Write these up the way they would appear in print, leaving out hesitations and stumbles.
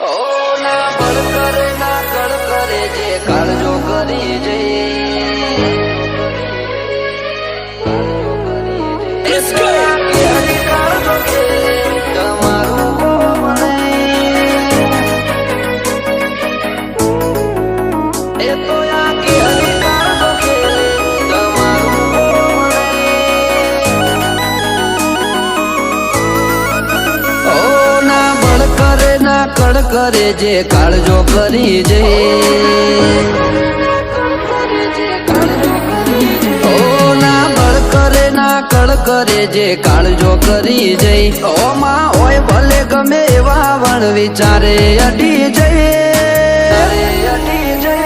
ઓ ના બળ કરે ના કળ કરે જે કાળજો કરી જઈ કાળજો કે તમારું કોમ નહીં એ તો આખી હરી કાળજો કે તમારું કોમ નહીં ઓ ના બળ કરે ના કળ કરે જે કાળજો કરી જઈ કળ કરે જે કાળજો કરી જઈ ઓમાં હોય ભલે ગમે એવા વણ વિચારે અડી જઈ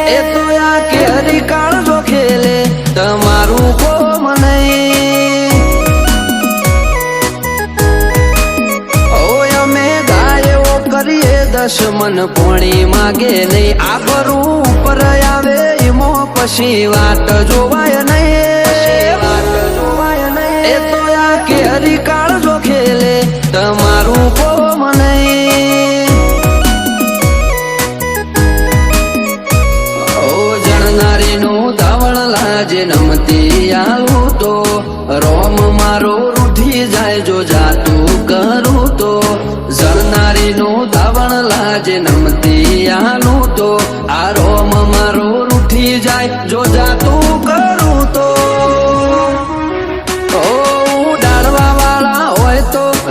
એ તો આ કેરી કાળજો ખેલે તમારું કોમ નહીં ઓય અમે ગાયો કરીએ દશમન પોણી માગે નહીં આ બરું ઉપર આવે એમો પછી વાત જોવાય નહીં એ તો આ કેરી કાળજો ખેલે તમારું કોમ નહીં ઓ જણનારીનું ધાવણ લાજે નમતી આવું તો રોમ મારો રૂઠી જાય જો જાતું કરું તો જણનારીનું ધાવણ લાજે નમતી આલું તો આ રોમ મારો રૂઠી જાય જો જાતું કરું તો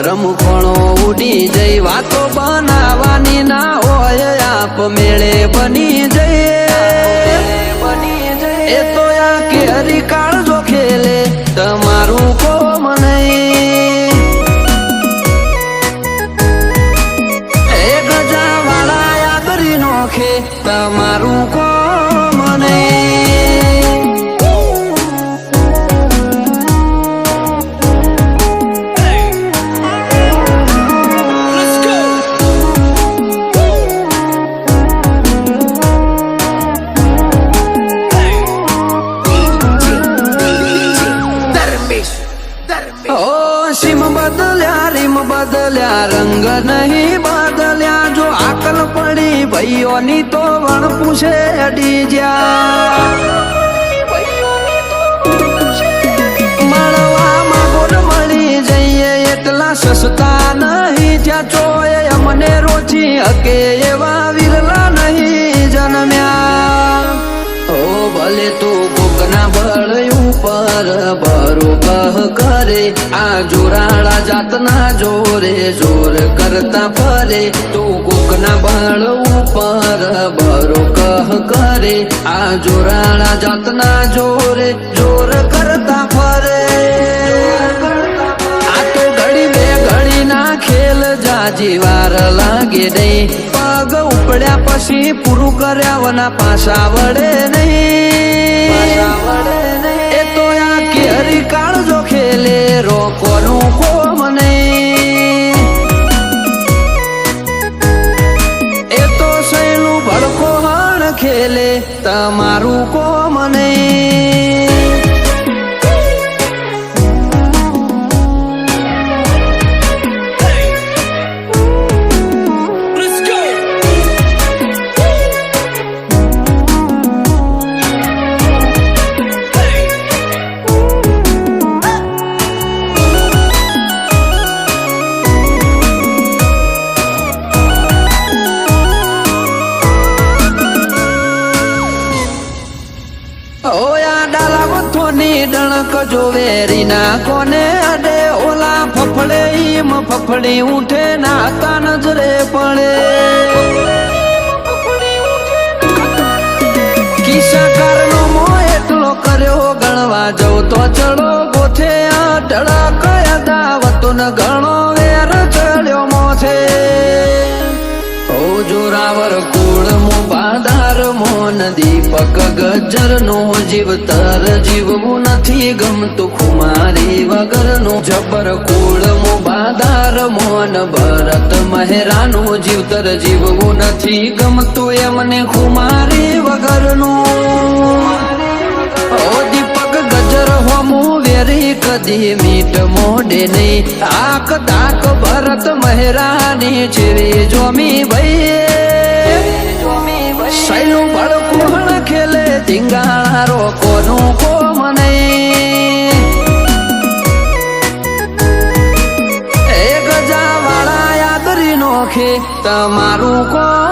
રમખણો ઉડી જઈ વાતો બનાવવાની ના હોય આપ મેળે બની જઈ એ તો આ કેરી કાળજો ખેલે તમારું કોમ નહીં એ ગજા વાળા યાદરી નોખે તમારું કોમ નહીં રીમ બદલ્યા રંગ નહીં બદલ્યા જો આકલ પડી ભાઈઓની તો વણ પૂછે અડી જા મળવામાં ગોળ મળી જઈએ એટલા સસ્તા નહીં જ્યાં ચોય અમને રોજી હકે એવા વિરલા નહીં જન્મ્યા ઓ ભલે તું કોકના બળ ઉપર બરો કહ કરે આ જોરાળા જાતના જોરે જોર કરતા ફરે તું કોકના બળ ઉપર બરો કહ કરે આ જોરાળા જાતના જોરે જોર કરતા ફરે આ તો ઘડી બે ઘડી ના ખેલ જાજી વાર લાગે નહીં પગ ઉપડ્યા પછી પૂરું કર્યાવના પાછા વડે નહીં એ તો આ કેરી કાળજો ખેલે રોકોનું કોમ નહીં એ તો સૈલું ભડકો હણ ખેલે તમારું કોમ નહીં ડણક જો વેરી ના કોને અડે ઓલા ફફડે ઈમ ફફડી ઉઠે ના તા નજરે પડે કિસ્સાકાર નો મો એટલો કર્યો ગણવા જવું તો ચડો ગોથે અઢળક દાવતો ન ગણો વેર ચડ્યો મોથે ઓ જોરાવર કુળ મો બાધાર મોન દીપક ગજર નો જીવતર જીવવું નથી ગમતું ખુમારી વગર નો જબર કુળ મો બાધાર મોન ભરત મહેરાનું જીવતર જીવવું નથી ગમતું એમને ખુમારી વગર નું ઓ દીપક ગજર હોમું વેરી કદી મીટ મોડે નહીં આખ દાક ભરત મહેરાની જેવી જોમી ભાઈ સૈલું ભડકું ખેલે ધીંગાણો કોનું કોમ નહીં એ ગજા વાળા યાદરી નોખે તમારું કોમ